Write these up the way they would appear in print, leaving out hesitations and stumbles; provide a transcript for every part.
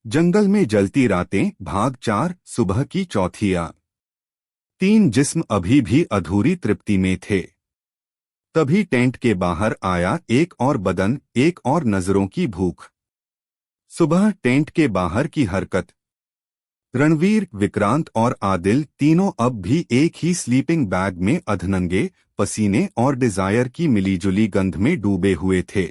जंगल में जलती रातें भाग 4 सुबह की चौथिया। 3 जिस्म अभी भी अधूरी तृप्ति में थे। तभी टेंट के बाहर आया एक और बदन, एक और नजरों की भूख। सुबह टेंट के बाहर की हरकत। रणवीर, विक्रांत और आदिल तीनों अब भी एक ही स्लीपिंग बैग में अधनंगे, पसीने और डिजायर की मिलीजुली गंध में डूबे हुए थे।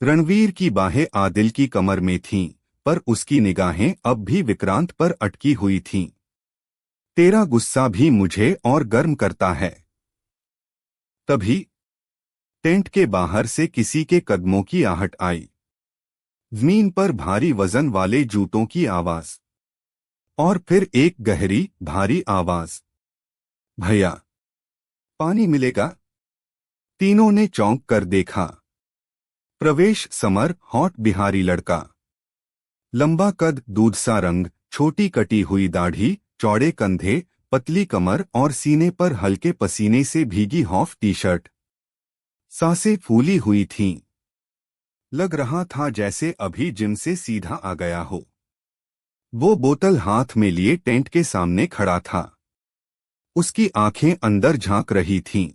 रणवीर की बाहें आदिल की कमर में थीं, पर उसकी निगाहें अब भी विक्रांत पर अटकी हुई थीं। तेरा गुस्सा भी मुझे और गर्म करता है। तभी टेंट के बाहर से किसी के कदमों की आहट आई। जमीन पर भारी वजन वाले जूतों की आवाज। और फिर एक गहरी, भारी आवाज, भैया, पानी मिलेगा? तीनों ने चौंक कर देखा। प्रवेश समर, हॉट बिहारी लड़का। लंबा कद, दूध सा रंग, छोटी कटी हुई दाढ़ी, चौड़े कंधे, पतली कमर और सीने पर हल्के पसीने से भीगी हॉफ टी शर्ट। सांसें फूली हुई थीं। लग रहा था जैसे अभी जिम से सीधा आ गया हो। वो बोतल हाथ में लिए टेंट के सामने खड़ा था। उसकी आंखें अंदर झांक रही थीं।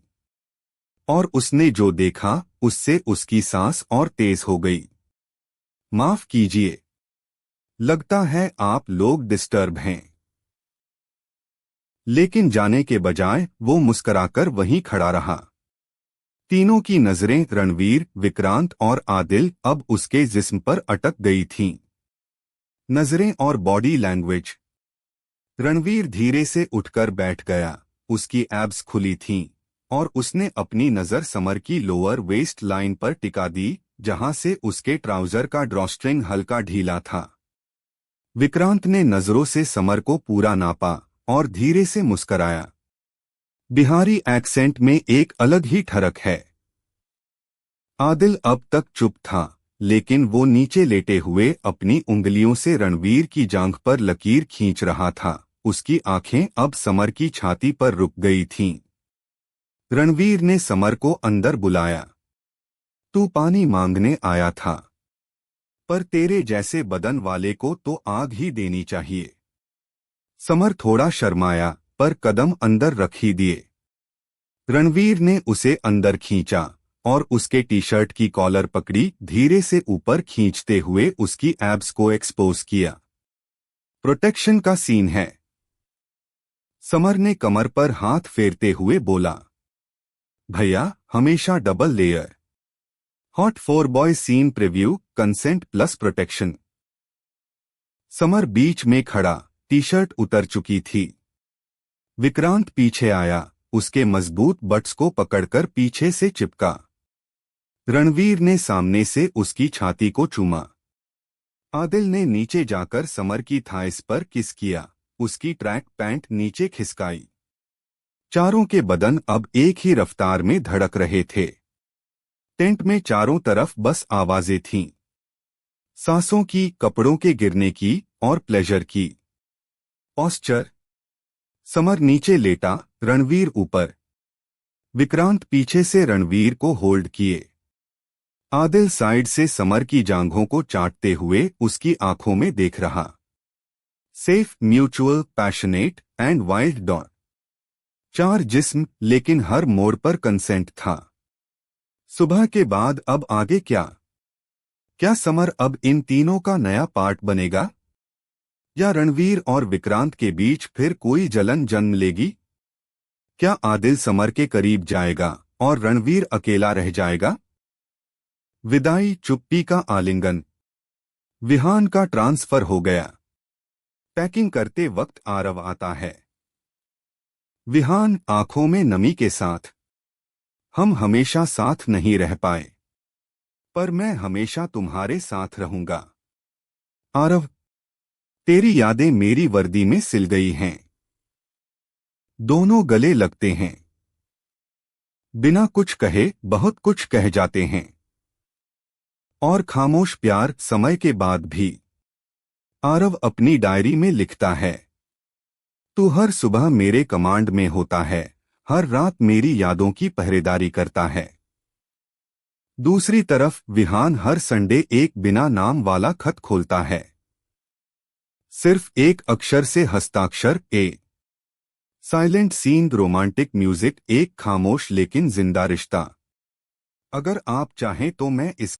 और उसने जो देखा, उससे उसकी सांस और तेज हो गई। माफ कीजिए, लगता है आप लोग डिस्टर्ब हैं। लेकिन जाने के बजाय वो मुस्कराकर वहीं खड़ा रहा। तीनों की नजरें रणवीर, विक्रांत और आदिल अब उसके जिस्म पर अटक गई थीं। नजरें और बॉडी लैंग्वेज। रणवीर धीरे से उठकर बैठ गया। उसकी एब्स खुली थीं और उसने अपनी नजर समर की लोअर वेस्ट लाइन पर टिका दी, जहां से उसके ट्राउजर का ड्रॉस्ट्रिंग हल्का ढीला था। विक्रांत ने नजरों से समर को पूरा नापा और धीरे से मुस्कराया। बिहारी एक्सेंट में एक अलग ही ठरक है। आदिल अब तक चुप था, लेकिन वो नीचे लेटे हुए अपनी उंगलियों से रणवीर की जांघ पर लकीर खींच रहा था। उसकी आंखें अब समर की छाती पर रुक गई थीं। रणवीर ने समर को अंदर बुलाया। तू पानी मांगने आया था, पर तेरे जैसे बदन वाले को तो आग ही देनी चाहिए। समर थोड़ा शर्माया, पर कदम अंदर रख ही दिए। रणवीर ने उसे अंदर खींचा और उसके टी शर्ट की कॉलर पकड़ी, धीरे से ऊपर खींचते हुए उसकी एब्स को एक्सपोज किया। प्रोटेक्शन का सीन है, समर ने कमर पर हाथ फेरते हुए बोला। भैया, हमेशा double layer. Hot 4 boy scene preview, consent plus protection. Summer बीच में खड़ा, टी शर्ट उतर चुकी थी। विक्रांत पीछे आया, उसके मजबूत बट्स को पकड़कर पीछे से चिपका। रणवीर ने सामने से उसकी छाती को चूमा। आदिल ने नीचे जाकर समर की थाइस पर किस किया, उसकी ट्रैक पैंट नीचे खिसकाई। चारों के बदन अब एक ही रफ्तार में धड़क रहे थे। टेंट में चारों तरफ बस आवाजें थीं, सांसों की, कपड़ों के गिरने की और प्लेजर की। पॉस्चर। समर नीचे लेटा, रणवीर ऊपर। विक्रांत पीछे से रणवीर को होल्ड किए। आदिल साइड से समर की जांघों को चाटते हुए उसकी आंखों में देख रहा। Safe, mutual, passionate and wild dot. 4 जिस्म, लेकिन हर मोड़ पर कंसेंट था। सुबह के बाद अब आगे क्या? क्या समर अब इन तीनों का नया पार्ट बनेगा? या रणवीर और विक्रांत के बीच फिर कोई जलन जन्म लेगी? क्या आदिल समर के करीब जाएगा और रणवीर अकेला रह जाएगा? विदाई, चुप्पी का आलिंगन। विहान का ट्रांसफर हो गया। पैकिंग करते वक्त आरव आता है। विहान, आंखों में नमी के साथ। हम हमेशा साथ नहीं रह पाए, पर मैं हमेशा तुम्हारे साथ रहूंगा। आरव, तेरी यादें मेरी वर्दी में सिल गई हैं। दोनों गले लगते हैं। बिना कुछ कहे बहुत कुछ कह जाते हैं। और खामोश प्यार, समय के बाद भी। आरव अपनी डायरी में लिखता है, तू हर सुबह मेरे कमांड में होता है, हर रात मेरी यादों की पहरेदारी करता है। दूसरी तरफ विहान हर संडे एक बिना नाम वाला खत खोलता है। सिर्फ एक अक्षर से हस्ताक्षर ए। साइलेंट सीन रोमांटिक म्यूजिक एक खामोश लेकिन जिंदा रिश्ता। अगर आप चाहें तो मैं इस